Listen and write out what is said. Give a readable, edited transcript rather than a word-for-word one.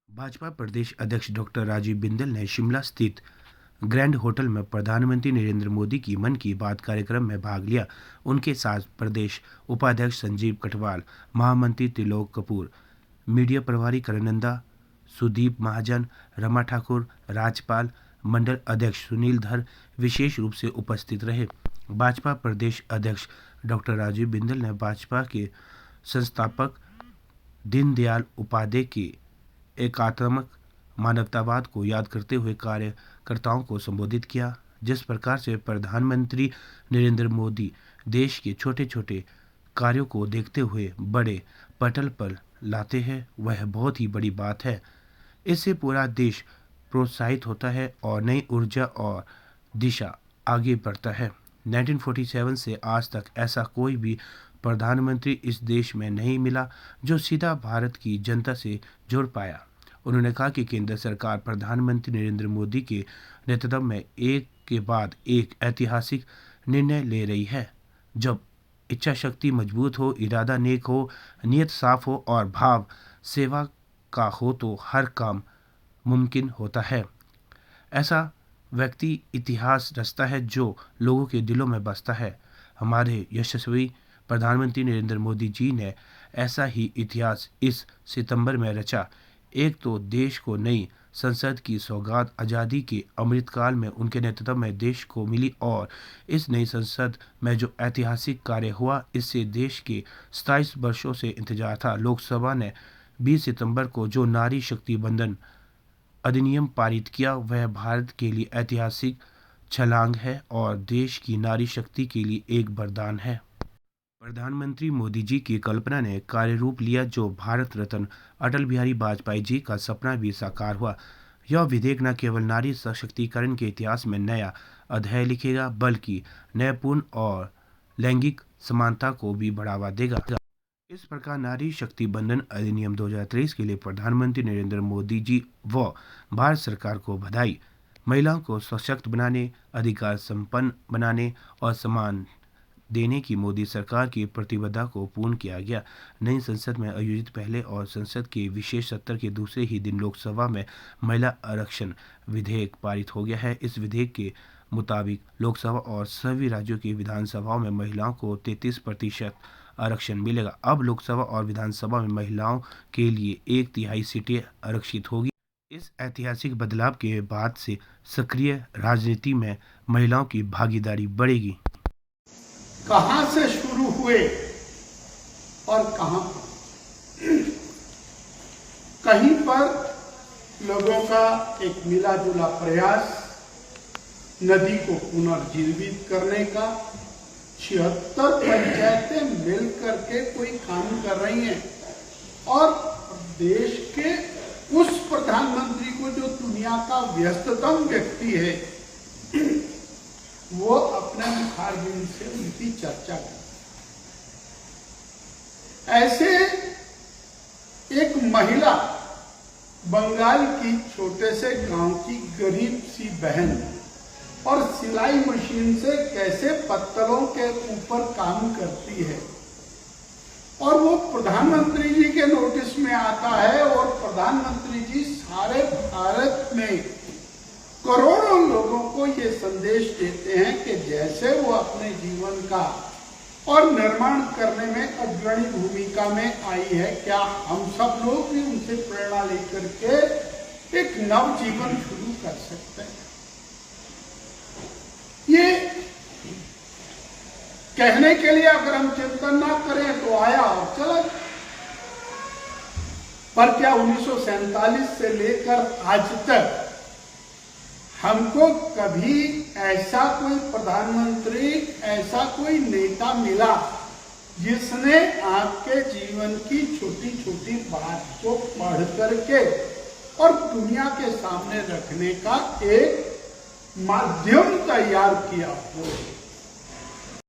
भाजपा प्रदेश अध्यक्ष डॉक्टर राजीव बिंदल ने शिमला स्थित ग्रैंड होटल में प्रधानमंत्री नरेंद्र मोदी की मन की बात कार्यक्रम में भाग लिया। उनके साथ प्रदेश उपाध्यक्ष संजीव कटवाल, महामंत्री त्रिलोक कपूर, मीडिया प्रभारी करणनंदा, सुदीप महाजन, रमा ठाकुर, राजपाल, मंडल अध्यक्ष सुनील धर विशेष रूप से उपस्थित रहे। भाजपा प्रदेश अध्यक्ष डॉक्टर राजीव बिंदल ने भाजपा के संस्थापक दीनदयाल उपाध्याय के एकात्मक मानवतावाद को याद करते हुए कार्यकर्ताओं को संबोधित किया। जिस प्रकार से प्रधानमंत्री नरेंद्र मोदी देश के छोटे छोटे कार्यों को देखते हुए बड़े पटल पर लाते हैं, वह बहुत ही बड़ी बात है। इससे पूरा देश प्रोत्साहित होता है और नई ऊर्जा और दिशा आगे बढ़ता है। 1947 से आज तक ऐसा कोई भी प्रधानमंत्री इस देश में नहीं मिला जो सीधा भारत की जनता से जुड़ पाया। उन्होंने कहा कि केंद्र सरकार प्रधानमंत्री नरेंद्र मोदी के नेतृत्व में एक के बाद एक ऐतिहासिक निर्णय ले रही है। जब इच्छा शक्ति मजबूत हो, इरादा नेक हो, नियत साफ हो और भाव सेवा का हो तो हर काम मुमकिन होता है। ऐसा व्यक्ति इतिहास रचता है जो लोगों के दिलों में बसता है। हमारे यशस्वी प्रधानमंत्री नरेंद्र मोदी जी ने ऐसा ही इतिहास इस सितंबर में रचा। एक तो देश को नई संसद की सौगात आज़ादी के अमृतकाल में उनके नेतृत्व में देश को मिली और इस नई संसद में जो ऐतिहासिक कार्य हुआ, इससे देश के 27 वर्षों से इंतजार था। लोकसभा ने 20 सितंबर को जो नारी शक्ति बंधन अधिनियम पारित किया, वह भारत के लिए ऐतिहासिक छलांग है और देश की नारी शक्ति के लिए एक वरदान है। प्रधानमंत्री मोदी जी की कल्पना ने कार्य रूप लिया, जो भारत रत्न अटल बिहारी वाजपेयी जी का सपना भी साकार हुआ। यह विधेयक न केवल नारी सशक्तिकरण के इतिहास में नया अध्याय लिखेगा, बल्कि न्यायपूर्ण और लैंगिक समानता को भी बढ़ावा देगा। इस प्रकार नारी शक्ति बंधन अधिनियम 2023 के लिए प्रधानमंत्री नरेंद्र मोदी जी व भारत सरकार को बधाई। महिलाओं को सशक्त बनाने, अधिकार संपन्न बनाने और सम्मान देने की मोदी सरकार की प्रतिबद्धता को पूर्ण किया गया। नई संसद में आयोजित पहले और संसद के विशेष सत्र के दूसरे ही दिन लोकसभा में महिला आरक्षण विधेयक पारित हो गया है। इस विधेयक के मुताबिक लोकसभा और सभी राज्यों की विधानसभाओं में महिलाओं को 33% आरक्षण मिलेगा। अब लोकसभा और विधानसभा में महिलाओं के लिए 1/3 सीटें आरक्षित होगी। इस ऐतिहासिक बदलाव के बाद से सक्रिय राजनीति में महिलाओं की भागीदारी बढ़ेगी। कहां से शुरू हुए और कहां पर? कहीं पर लोगों का एक मिला जुला प्रयास नदी को पुनर्जीवित करने का, 76 पंचायतें मिलकर के कोई काम कर रही हैं और देश के उस प्रधानमंत्री को जो दुनिया का व्यस्ततम व्यक्ति है, वो अपने मुखारबिंद से उनकी चर्चा कर। ऐसे एक महिला बंगाल की छोटे से गांव की गरीब सी बहन और सिलाई मशीन से कैसे पत्थरों के ऊपर काम करती है और वो प्रधानमंत्री जी के नोटिस में आता है और प्रधानमंत्री जी सारे भारत में करोड़ों लोगों को ये संदेश देते हैं कि जैसे वो अपने जीवन का और निर्माण करने में अग्रणी भूमिका में आई है, क्या हम सब लोग भी उनसे प्रेरणा लेकर के एक नव जीवन शुरू कर सकते हैं। ये कहने के लिए अगर हम चिंतन ना करें तो आया और चला, पर क्या 1947 से लेकर आज तक हमको कभी ऐसा कोई प्रधानमंत्री, ऐसा कोई नेता मिला जिसने आपके जीवन की छोटी छोटी बात को पढ़ करके और दुनिया के सामने रखने का एक माध्यम तैयार किया हो?